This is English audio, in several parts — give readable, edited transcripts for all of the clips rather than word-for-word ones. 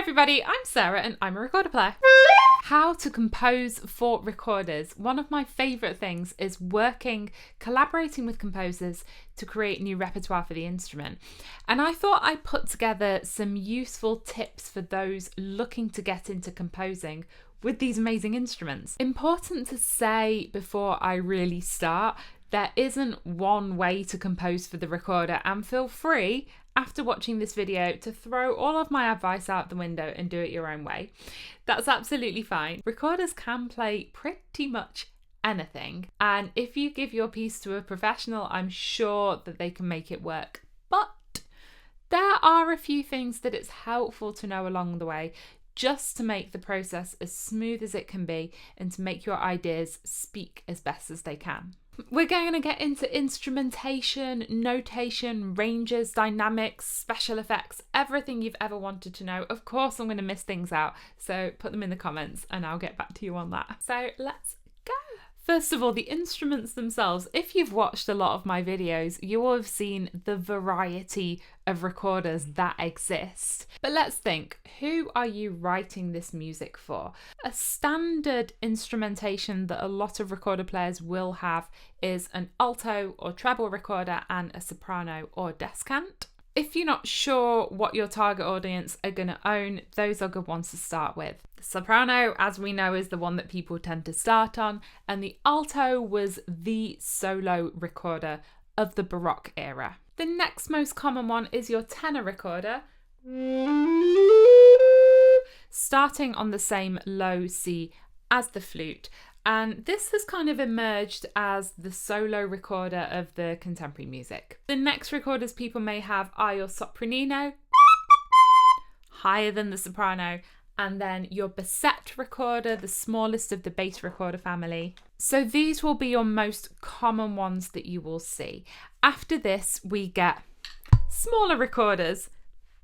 everybody, I'm Sarah and I'm a recorder player. How to compose for recorders. One of my favourite things is collaborating with composers to create new repertoire for the instrument. And I thought I'd put together some useful tips for those looking to get into composing with these amazing instruments. Important to say before I really start, there isn't one way to compose for the recorder, and feel free after watching this video to throw all of my advice out the window and do it your own way. That's absolutely fine. Recorders can play pretty much anything, and if you give your piece to a professional, I'm sure that they can make it work. But there are a few things that it's helpful to know along the way, just to make the process as smooth as it can be and to make your ideas speak as best as they can. We're going to get into instrumentation, notation, ranges, dynamics, special effects, everything you've ever wanted to know. Of course, I'm going to miss things out, so put them in the comments and I'll get back to you on that. So let's go. First of all, the instruments themselves. If you've watched a lot of my videos, you will have seen the variety of recorders that exist. But let's think, who are you writing this music for? A standard instrumentation that a lot of recorder players will have is an alto or treble recorder and a soprano or descant. If you're not sure what your target audience are going to own, those are good ones to start with. The soprano, as we know, is the one that people tend to start on, and the alto was the solo recorder of the Baroque era. The next most common one is your tenor recorder, starting on the same low C as the flute. And this has kind of emerged as the solo recorder of the contemporary music. The next recorders people may have are your sopranino, higher than the soprano, and then your bassette recorder, the smallest of the bass recorder family. So these will be your most common ones that you will see. After this, we get smaller recorders,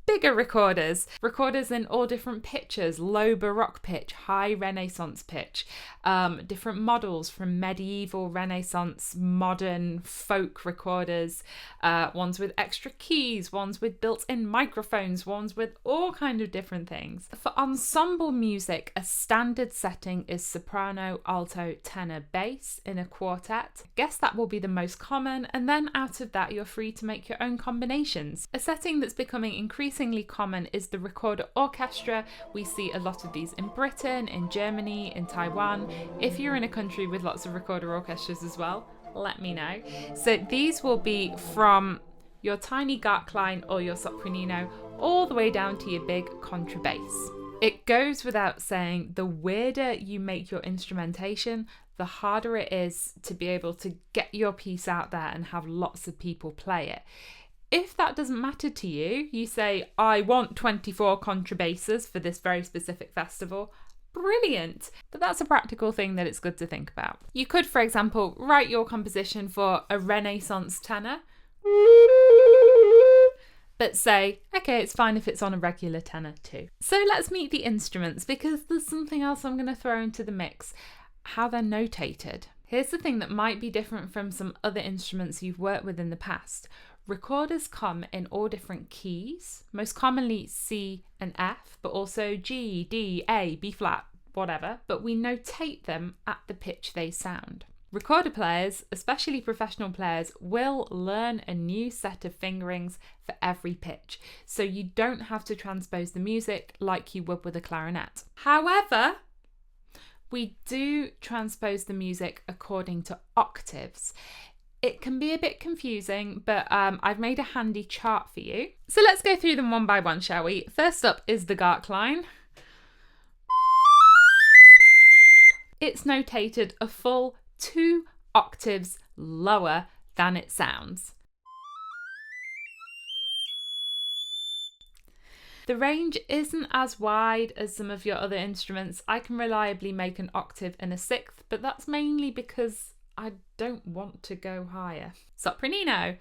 bigger recorders in all different pitches, low Baroque pitch, high Renaissance pitch, different models from medieval, Renaissance, modern, folk recorders, ones with extra keys, ones with built-in microphones, ones with all kind of different things. For ensemble music, a standard setting is soprano, alto, tenor, bass in a quartet. I guess that will be the most common, and then out of that you're free to make your own combinations. A setting that's becoming increasingly common is the recorder orchestra. We see a lot of these in Britain, in Germany, in Taiwan. If you're in a country with lots of recorder orchestras as well, let me know. So these will be from your tiny garklein or your sopranino all the way down to your big contrabass. It goes without saying, the weirder you make your instrumentation, the harder it is to be able to get your piece out there and have lots of people play it. If that doesn't matter to you, you say, I want 24 contrabasses for this very specific festival, brilliant. But that's a practical thing that it's good to think about. You could, for example, write your composition for a Renaissance tenor, but say, okay, it's fine if it's on a regular tenor too. So let's meet the instruments, because there's something else I'm going to throw into the mix, how they're notated. Here's the thing that might be different from some other instruments you've worked with in the past. Recorders come in all different keys, most commonly C and F, but also G, D, A, B flat, whatever, but we notate them at the pitch they sound. Recorder players, especially professional players, will learn a new set of fingerings for every pitch, so you don't have to transpose the music like you would with a clarinet. However, we do transpose the music according to octaves. It can be a bit confusing, but I've made a handy chart for you. So let's go through them one by one, shall we? First up is the garklein. It's notated a full 2 octaves lower than it sounds. The range isn't as wide as some of your other instruments. I can reliably make an octave and a sixth, but that's mainly because I don't want to go higher. Sopranino.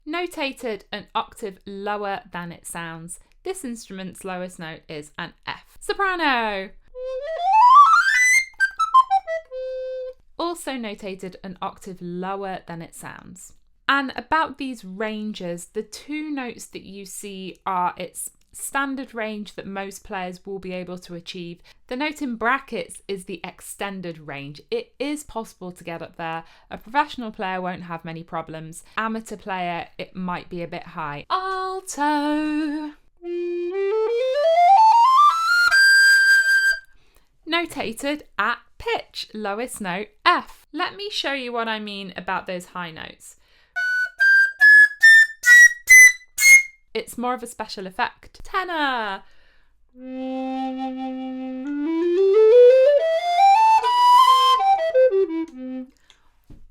Notated an octave lower than it sounds. This instrument's lowest note is an F. Soprano. Also notated an octave lower than it sounds. And about these ranges, the two notes that you see are its standard range that most players will be able to achieve. The note in brackets is the extended range. It is possible to get up there. A professional player won't have many problems. Amateur player, it might be a bit high. Alto. Notated at pitch, lowest note F. Let me show you what I mean about those high notes. It's more of a special effect. Tenor.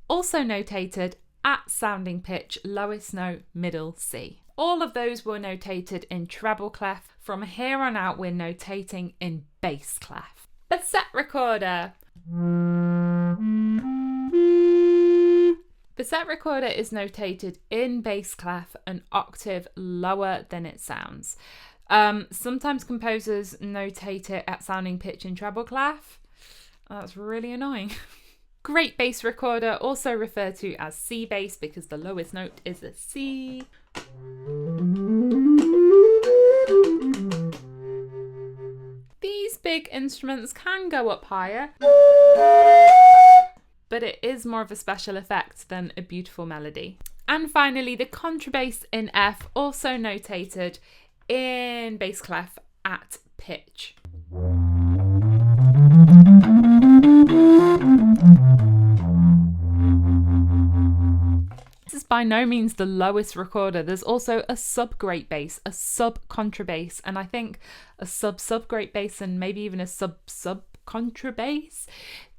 Also notated at sounding pitch, lowest note, middle C. All of those were notated in treble clef. From here on out, we're notating in bass clef. Basset recorder. Basset recorder is notated in bass clef, an octave lower than it sounds. Sometimes composers notate it at sounding pitch in treble clef. That's really annoying. Great bass recorder, also referred to as C bass because the lowest note is a C. These big instruments can go up higher, but it is more of a special effect than a beautiful melody. And finally, the contrabass in F, also notated in bass clef at pitch. This is by no means the lowest recorder. There's also a sub-great bass, a sub-contrabass, and I think a sub-sub-great bass and maybe even a sub-sub-contrabass.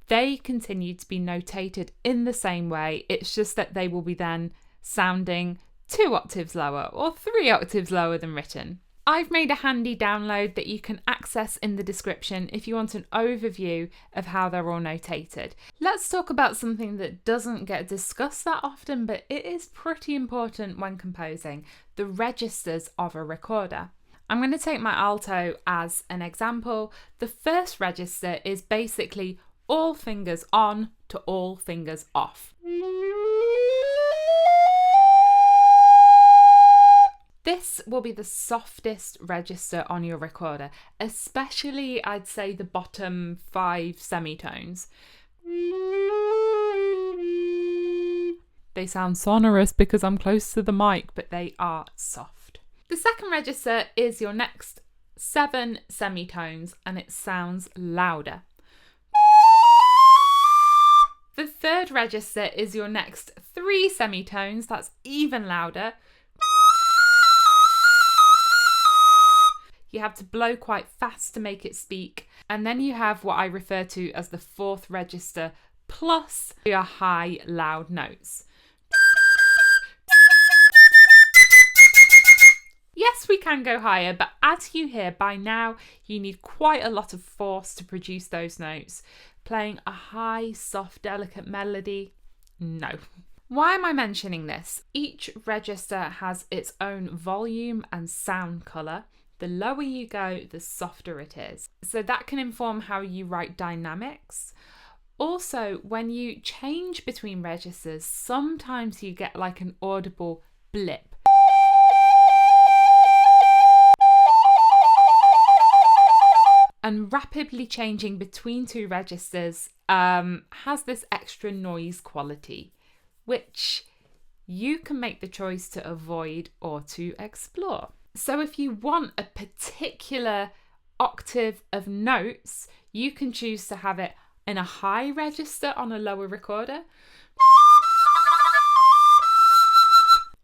They continue to be notated in the same way. It's just that they will be then sounding 2 octaves lower or 3 octaves lower than written. I've made a handy download that you can access in the description if you want an overview of how they're all notated. Let's talk about something that doesn't get discussed that often, but it is pretty important when composing: the registers of a recorder. I'm going to take my alto as an example. The first register is basically all fingers on to all fingers off. This will be the softest register on your recorder, especially I'd say the bottom 5 semitones. They sound sonorous because I'm close to the mic, but they are soft. The second register is your next 7 semitones and it sounds louder. The third register is your next 3 semitones, that's even louder. You have to blow quite fast to make it speak. And then you have what I refer to as the fourth register plus your high, loud notes. Yes, we can go higher, but as you hear by now, you need quite a lot of force to produce those notes. Playing a high, soft, delicate melody? No. Why am I mentioning this? Each register has its own volume and sound colour. The lower you go, the softer it is. So that can inform how you write dynamics. Also, when you change between registers, sometimes you get like an audible blip. And rapidly changing between 2 registers has this extra noise quality, which you can make the choice to avoid or to explore. So if you want a particular octave of notes, you can choose to have it in a high register on a lower recorder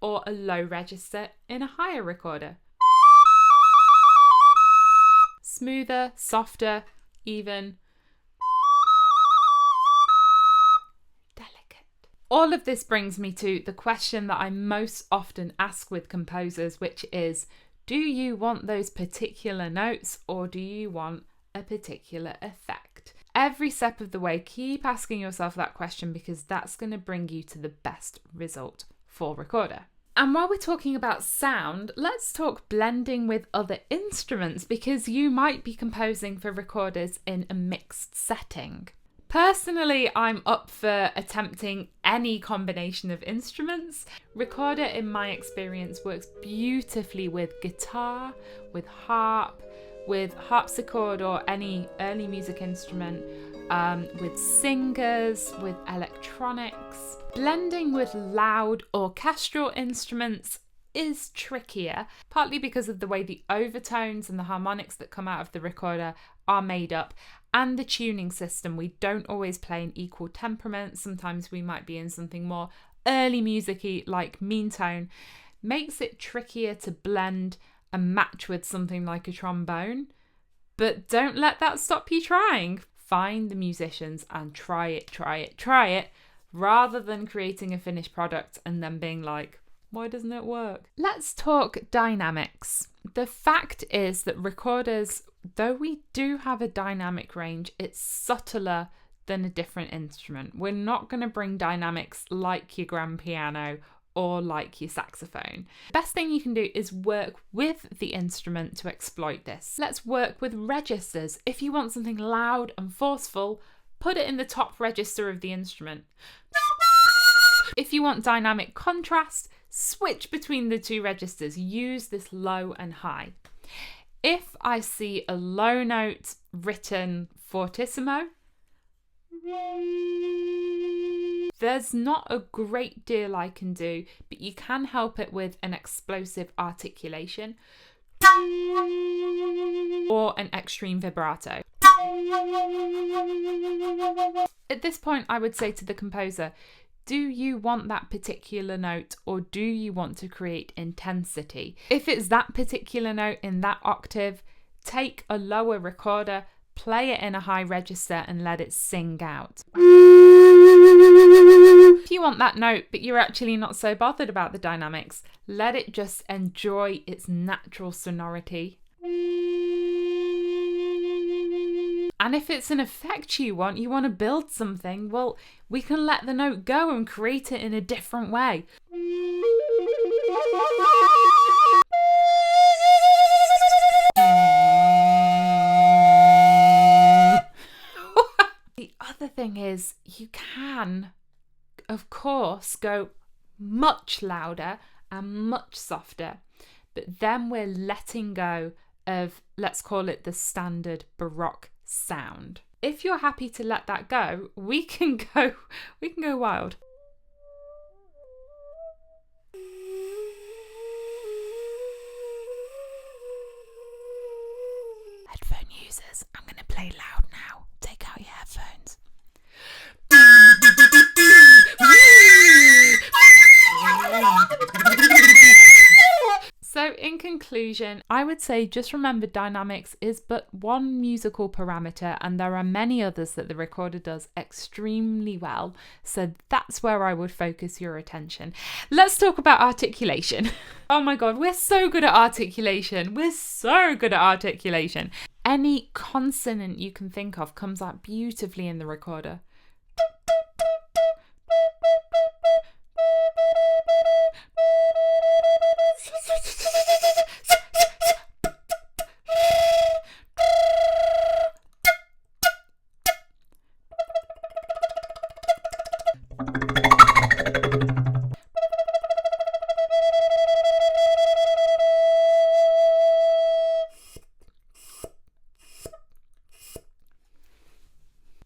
or a low register in a higher recorder. Smoother, softer, even. Delicate. All of this brings me to the question that I most often ask with composers, which is, do you want those particular notes or do you want a particular effect? Every step of the way, keep asking yourself that question because that's going to bring you to the best result for recorder. And while we're talking about sound, let's talk blending with other instruments because you might be composing for recorders in a mixed setting. Personally, I'm up for attempting any combination of instruments. Recorder, in my experience, works beautifully with guitar, with harp, with harpsichord or any early music instrument, with singers, with electronics. Blending with loud orchestral instruments is trickier, partly because of the way the overtones and the harmonics that come out of the recorder are made up, and the tuning system. We don't always play in equal temperament. Sometimes we might be in something more early music-y like mean tone. Makes it trickier to blend and match with something like a trombone. But don't let that stop you trying. Find the musicians and try it, rather than creating a finished product and then being like, why doesn't it work? Let's talk dynamics. The fact is that recorders, though we do have a dynamic range, it's subtler than a different instrument. We're not going to bring dynamics like your grand piano or like your saxophone. The best thing you can do is work with the instrument to exploit this. Let's work with registers. If you want something loud and forceful, put it in the top register of the instrument. If you want dynamic contrast, switch between the two registers. Use this low and high. If I see a low note written fortissimo, there's not a great deal I can do, but you can help it with an explosive articulation or an extreme vibrato. At this point, I would say to the composer, do you want that particular note or do you want to create intensity? If it's that particular note in that octave, take a lower recorder, play it in a high register and let it sing out. If you want that note but you're actually not so bothered about the dynamics, let it just enjoy its natural sonority. And if it's an effect you want to build something, well, we can let the note go and create it in a different way. The other thing is, you can, of course, go much louder and much softer, but then we're letting go of, let's call it the standard Baroque sound. If you're happy to let that go, we can go wild. Headphone users, I'm going to play loud now. Take out your headphones. So in conclusion, I would say just remember dynamics is but one musical parameter and there are many others that the recorder does extremely well. So that's where I would focus your attention. Let's talk about articulation. Oh my God, we're so good at articulation. Any consonant you can think of comes out beautifully in the recorder.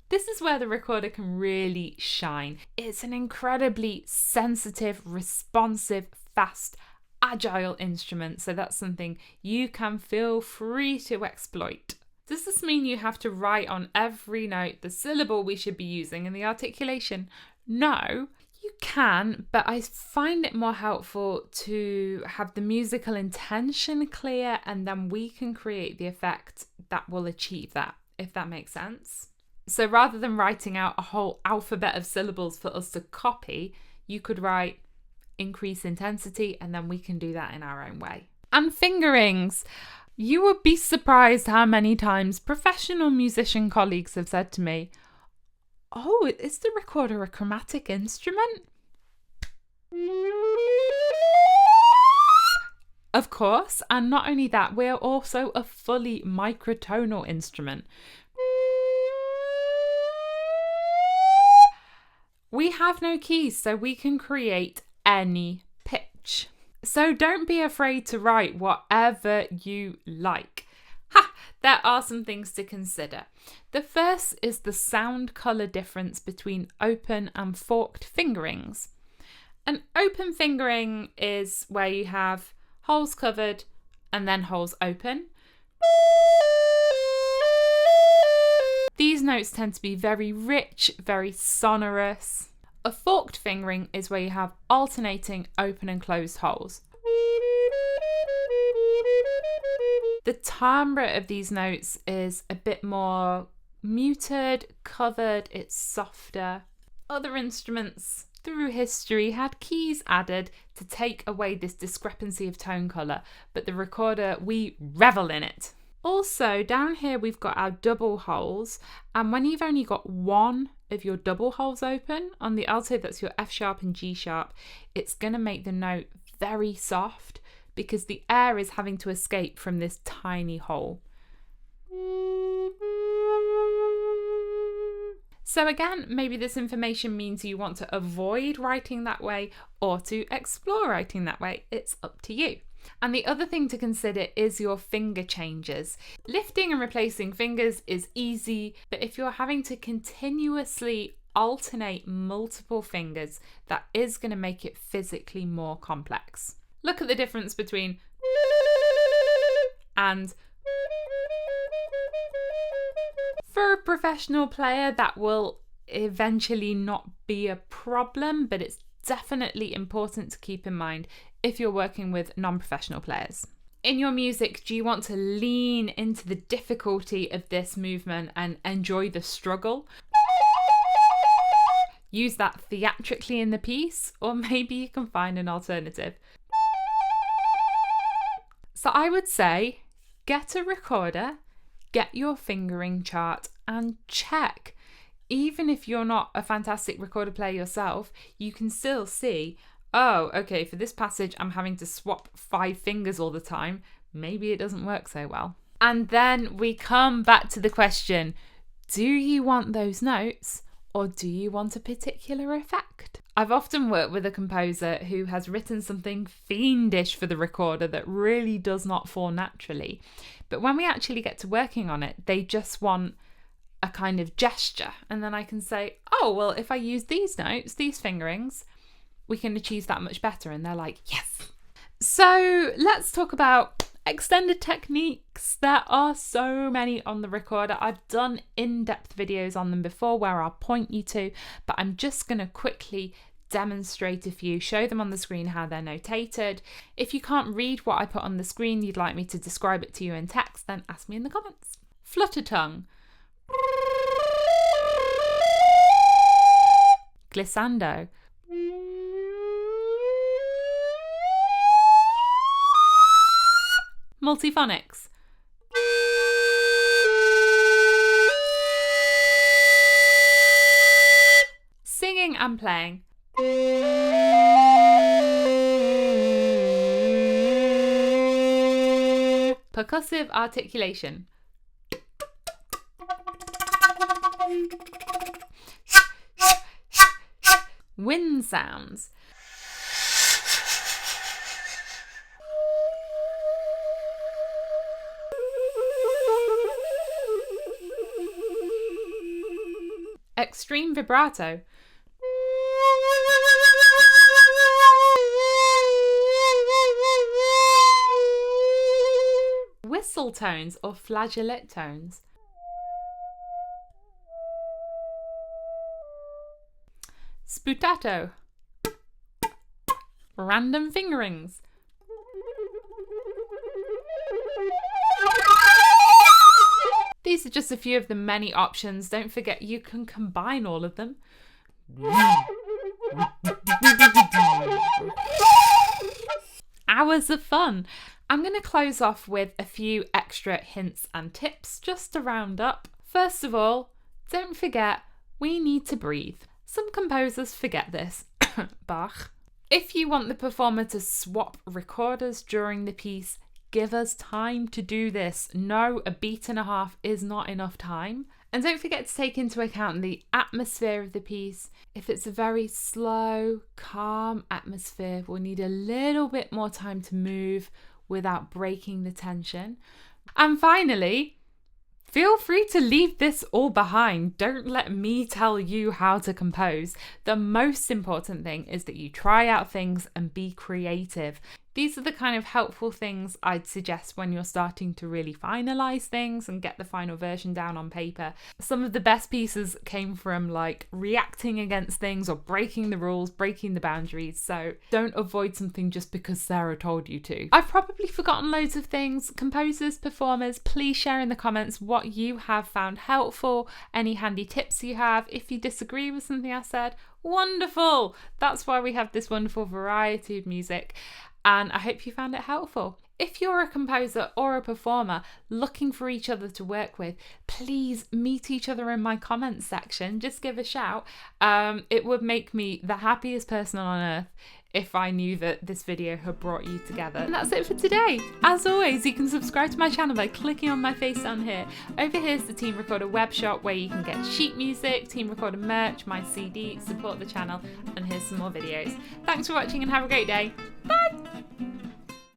This is where the recorder can really shine. It's an incredibly sensitive, responsive, fast, agile instrument, so that's something you can feel free to exploit. Does this mean you have to write on every note the syllable we should be using in the articulation? No, you can, but I find it more helpful to have the musical intention clear and then we can create the effect that will achieve that, if that makes sense. So rather than writing out a whole alphabet of syllables for us to copy, you could write increase intensity and then we can do that in our own way. And fingerings. You would be surprised how many times professional musician colleagues have said to me, "Oh, is the recorder a chromatic instrument?" Of course, and not only that, we're also a fully microtonal instrument. We have no keys, so we can create any pitch. So don't be afraid to write whatever you like. There are some things to consider. The first is the sound colour difference between open and forked fingerings. An open fingering is where you have holes covered and then holes open. These notes tend to be very rich, very sonorous. A forked fingering is where you have alternating open and closed holes. The timbre of these notes is a bit more muted, covered, it's softer. Other instruments through history had keys added to take away this discrepancy of tone colour, but the recorder, we revel in it. Also, down here we've got our double holes, and when you've only got one of your double holes open, on the alto that's your F sharp and G sharp, it's going to make the note very soft because the air is having to escape from this tiny hole. So again, maybe this information means you want to avoid writing that way or to explore writing that way. It's up to you. And the other thing to consider is your finger changes. Lifting and replacing fingers is easy, but if you're having to continuously alternate multiple fingers, that is going to make it physically more complex. Look at the difference between and. For a professional player, that will eventually not be a problem, but it's definitely important to keep in mind if you're working with non-professional players. In your music, do you want to lean into the difficulty of this movement and enjoy the struggle? Use that theatrically in the piece, or maybe you can find an alternative. So I would say, get a recorder, get your fingering chart and check. Even if you're not a fantastic recorder player yourself, you can still see, oh, okay, for this passage, I'm having to swap 5 fingers all the time. Maybe it doesn't work so well. And then we come back to the question, do you want those notes or do you want a particular effect? I've often worked with a composer who has written something fiendish for the recorder that really does not fall naturally. But when we actually get to working on it, they just want a kind of gesture. And then I can say, oh, well, if I use these notes, these fingerings, we can achieve that much better. And they're like, yes. So let's talk about extended techniques. There are so many on the recorder. I've done in-depth videos on them before where I'll point you to, but I'm just going to quickly demonstrate a few, show them on the screen how they're notated. If you can't read what I put on the screen, you'd like me to describe it to you in text, then ask me in the comments. Flutter tongue. Glissando. Multiphonics. Singing and playing. Percussive articulation. Wind sounds. Extreme vibrato. Whistle tones or flageolet tones. Sputato. Random fingerings. These are just a few of the many options. Don't forget you can combine all of them. Hours of fun. I'm going to close off with a few extra hints and tips just to round up. First of all, don't forget we need to breathe. Some composers forget this. Bach. If you want the performer to swap recorders during the piece, give us time to do this. No, a beat and a half is not enough time. And don't forget to take into account the atmosphere of the piece. If it's a very slow, calm atmosphere, we'll need a little bit more time to move without breaking the tension. And finally, feel free to leave this all behind. Don't let me tell you how to compose. The most important thing is that you try out things and be creative. These are the kind of helpful things I'd suggest when you're starting to really finalize things and get the final version down on paper. Some of the best pieces came from like reacting against things or breaking the rules, breaking the boundaries. So don't avoid something just because Sarah told you to. I've probably forgotten loads of things. Composers, performers, please share in the comments what you have found helpful, any handy tips you have. If you disagree with something I said, wonderful. That's why we have this wonderful variety of music. And I hope you found it helpful. If you're a composer or a performer looking for each other to work with, please meet each other in my comments section. Just give a shout. It would make me the happiest person on earth if I knew that this video had brought you together. And that's it for today. As always, you can subscribe to my channel by clicking on my face down here. Over here is the Team Recorder web shop where you can get sheet music, Team Recorder merch, my CD, support the channel, and here's some more videos. Thanks for watching and have a great day. Bye!